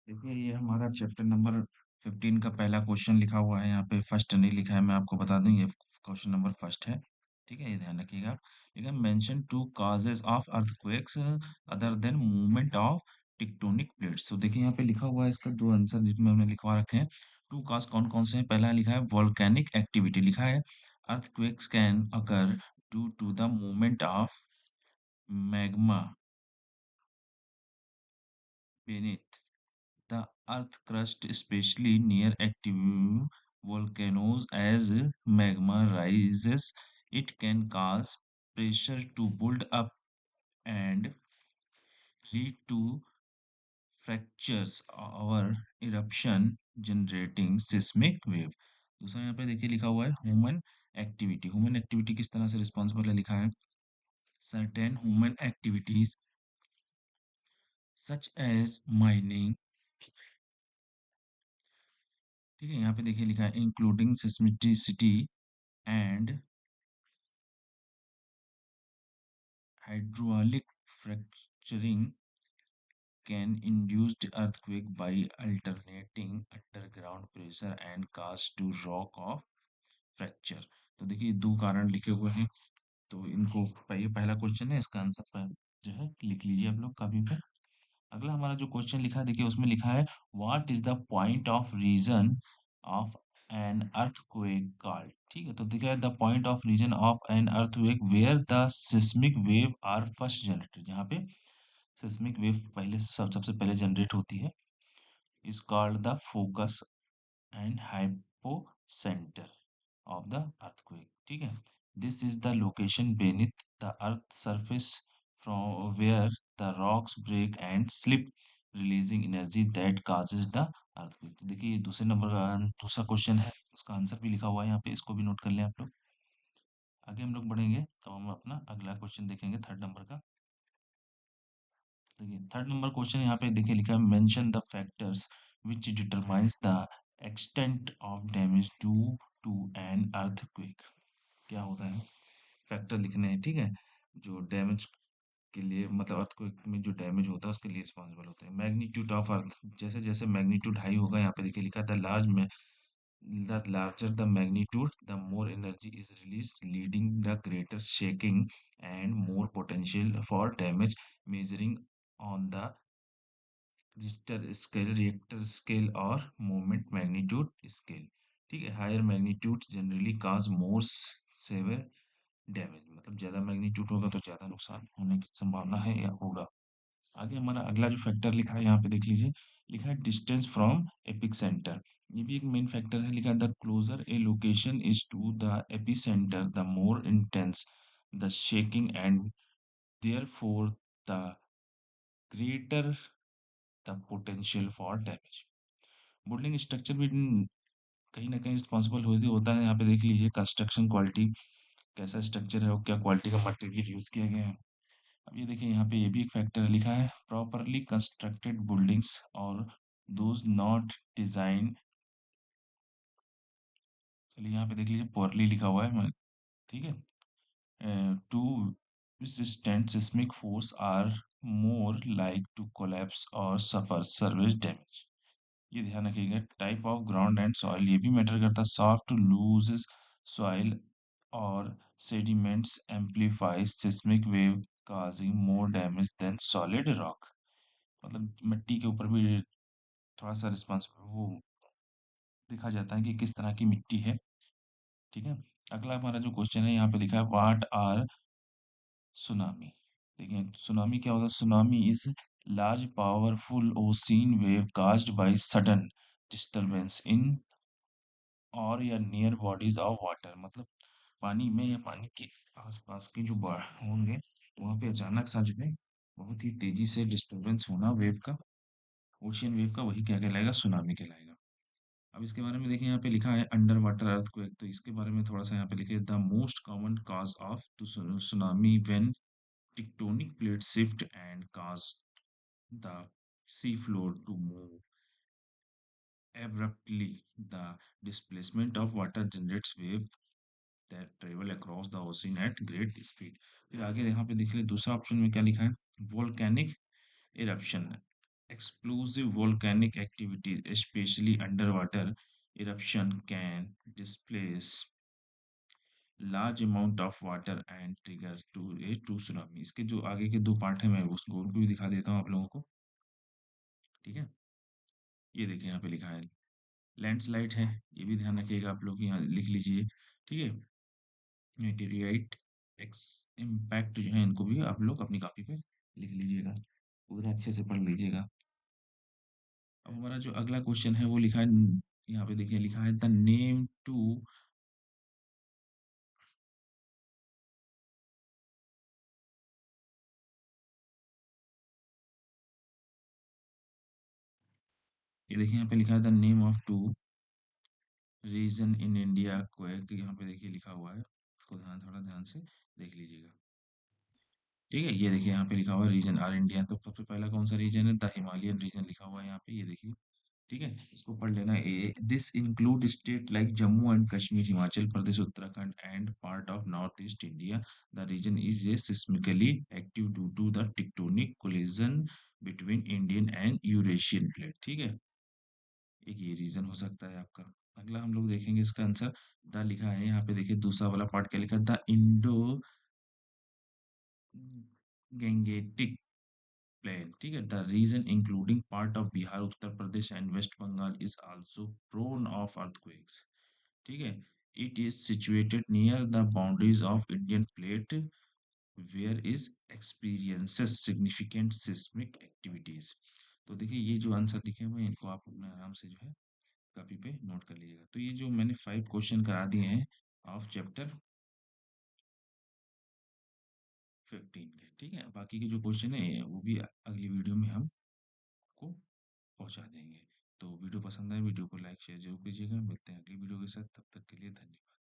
देखिए ये हमारा चैप्टर नंबर 15 का पहला क्वेश्चन लिखा हुआ है। यहाँ पे फर्स्ट नहीं लिखा है, मैं आपको बता दूं, ये क्वेश्चन नंबर फर्स्ट है। ठीक है, ये ध्यान रखिएगा। लिखा mention two causes of earthquakes other than movement of tectonic plates. तो देखिए यहाँ पे लिखा हुआ है, इसका दो आंसर जिसमें हमने लिखवा रखे हैं। टू कॉज कौन कौन से हैं? पहला लिखा है वोल्केनिक एक्टिविटी, लिखा है earthquakes can occur due to the movement of magma beneath the earth crust, especially near active volcanoes. As magma rises, it can cause pressure to build up and lead to fractures or eruption, generating seismic wave. दूसरा यहाँ पे देखिए लिखा हुआ है human activity. Human activity किस तरह से रिस्पॉन्सिबल है? लिखा है certain human activities such as mining। ठीक है, यहाँ पे देखिए लिखा है including seismicity and hydraulic fracturing can induce earthquake by alternating underground pressure and cause to rock of fracture। तो देखिए दो कारण लिखे हुए हैं, तो इनको ये पहला क्वेश्चन है, इसका आंसर जो है लिख लीजिए आप लोग कॉपी पे। अगला हमारा जो क्वेश्चन लिखा है, देखिए उसमें लिखा है what is the point of reason of an earthquake called. ठीक है, तो देखिए the point of reason of an earthquake where the seismic wave are first generated. जहाँ पे सिस्मिक वेव पहले सबसे पहले जनरेट होती है is called the focus and hypocentre of the earthquake। ठीक है, this is the location beneath the earth surface from where the rocks break and slip, releasing energy that causes the earthquake। तो देखिए ये दूसरे number का दूसरा question है, उसका आंसर भी लिखा हुआ है यहाँ पे, इसको भी नोट कर लें आप लोग। आगे हम लोग बढ़ेंगे तो हम अपना अगला क्वेश्चन देखेंगे थर्ड नंबर का। देखिए थर्ड नंबर क्वेश्चन यहाँ पे देखिए लिखा है mention the factors which determines the extent of damage due to an earthquake. क्या होता है? फैक्टर लिखने हैं, ठीक है, जो डैमेज के लिए मतलब अर्थक्वेक में जो डैमेज होता है उसके लिए रिस्पॉन्सिबल होते हैं। मैग्नीट्यूड ऑफ अर्थ, जैसे जैसे मैग्नीट्यूड हाई होगा, यहाँ पे देखिए लिखा है the larger the magnitude the more energy is release leading the greater shaking and more potential for damage measuring on the Richter scale और मोमेंट मैग्नीट्यूड स्केल। ठीक है, हायर मैग्नीट्यूड जनरली काज मोर saver damage, मतलब ज्यादा magnitude होगा तो ज्यादा नुकसान होने की संभावना है या होगा। आगे हमारा अगला जो फैक्टर लिखा है यहाँ पे देख लीजिए, लिखा है डिस्टेंस फ्रॉम एपिक सेंटर। ये भी एक मेन फैक्टर है। लिखा है the closer a location is to the epicentre the more intense the shaking and therefore the greater the potential for damage. Building structure भी कहीं ना कहीं रिस्पॉन्सिबल होता है। यहाँ पे देख लीजिए कंस्ट्रक्शन क्वालिटी, कैसा स्ट्रक्चर है और क्या क्वालिटी का मटेरियल यूज किया गया है। अब ये देखिए यहाँ पे ये भी एक फैक्टर लिखा है प्रॉपरली कंस्ट्रक्टेड बिल्डिंग्स और दोज नॉट डिजाइन। चलिए यहाँ पे देख लीजिए पोरली लिखा हुआ है ठीक है, to withstand seismic force are more like to collapse और suffer service damage। ये ध्यान रखिएगा। Type of ground and soil ये भी मैटर करता है। सॉफ्ट लूज सॉइल और sediments amplify seismic wave causing more damage than solid rock. मतलब मिट्टी के ऊपर भी थोड़ा सा रिस्पॉन्सिबल वो देखा जाता है कि किस तरह की मिट्टी है। ठीक है, अगला हमारा जो क्वेश्चन है यहाँ पे लिखा है व्हाट आर सुनामी। देखिए सुनामी क्या होता है? Tsunami is large powerful ocean wave caused by sudden disturbance in और या नियर बॉडीज ऑफ वाटर। मतलब पानी में या पानी के आसपास के जो बाढ़ होंगे वहां पे अचानक सा जो है बहुत ही तेजी से डिस्टरबेंस होना वेव का, ओशियन वेव का, वही क्या कहलाएगा? सुनामी कहलाएगा। अब इसके बारे में देखिए यहाँ पे लिखा है अंडर वाटर अर्थक्वेक, तो इसके बारे में थोड़ा सा यहाँ पे लिखिए the most common cause of tsunami when tectonic plate shift and cause the sea floor to move abruptly. The displacement of water generates wave that travel across the ocean at great speed। फिर आगे यहाँ पे देख ले दूसरा option में क्या लिखा है? Volcanic eruption. explosive volcanic activity, especially underwater eruption, can displace large amount of water and trigger to tsunami। इसके जो आगे के दो पार्ट है मैं उसको उनको भी दिखा देता हूँ आप लोगों को। ठीक है, ये देखिए यहाँ पे लिखा है लैंडस्लाइड है, ये भी ध्यान रखिएगा आप लोग, यहाँ लिख लीजिए। ठीक है, मेटेरियाइट एक्स इम्पैक्ट जो है इनको भी आप लोग अपनी कॉपी पे लिख लीजिएगा, पूरा अच्छे से पढ़ लीजिएगा। अब हमारा जो अगला क्वेश्चन है वो लिखा है, यहाँ पे देखिए लिखा है द नेम टू, ये देखिए यहाँ पे लिखा है the name of two region in India को, यहाँ पे देखिए लिखा हुआ है, इसको थोड़ा ध्यान से देख लीजिएगा। ठीक है, ये देखिए यहाँ पे लिखा हुआ है रीजन आर इंडिया, तो सबसे पहला कौन सा रीजन है, द हिमालयन रीजन लिखा हुआ है यहाँ पे, ये देखिए। ठीक है, इसको पढ़ लेना। A this include state like Jammu and Kashmir, Himachal Pradesh, Uttarakhand and part of north east India. The region is a seismically active due to the tectonic collision between Indian and Eurasian plate. ठीक है, एक ये रीजन हो सकता है आपका। अगला हम लोग देखेंगे इसका आंसर, द लिखा है यहाँ पे देखिए, दूसरा वाला पार्ट क्या लिखा है, द इंडो गैंगेटिक प्लेन। ठीक है, the region including part of Bihar, Uttar Pradesh and West Bengal is also prone of earthquakes. ठीक है, it is situated near the boundaries of Indian plate where is experiences significant seismic activities. तो देखिए ये जो आंसर लिखे हुए हैं इनको आप अपने आराम से जो है कॉपी पे नोट कर लीजिएगा। तो ये जो मैंने 5 क्वेश्चन करा दिए हैं ऑफ चैप्टर 15 के। ठीक है, बाकी के जो क्वेश्चन है वो भी अगली वीडियो में हम आपको पहुंचा देंगे। तो वीडियो पसंद आए वीडियो को लाइक शेयर जरूर कीजिएगा, मिलते हैं अगली वीडियो के साथ, तब तक के लिए धन्यवाद।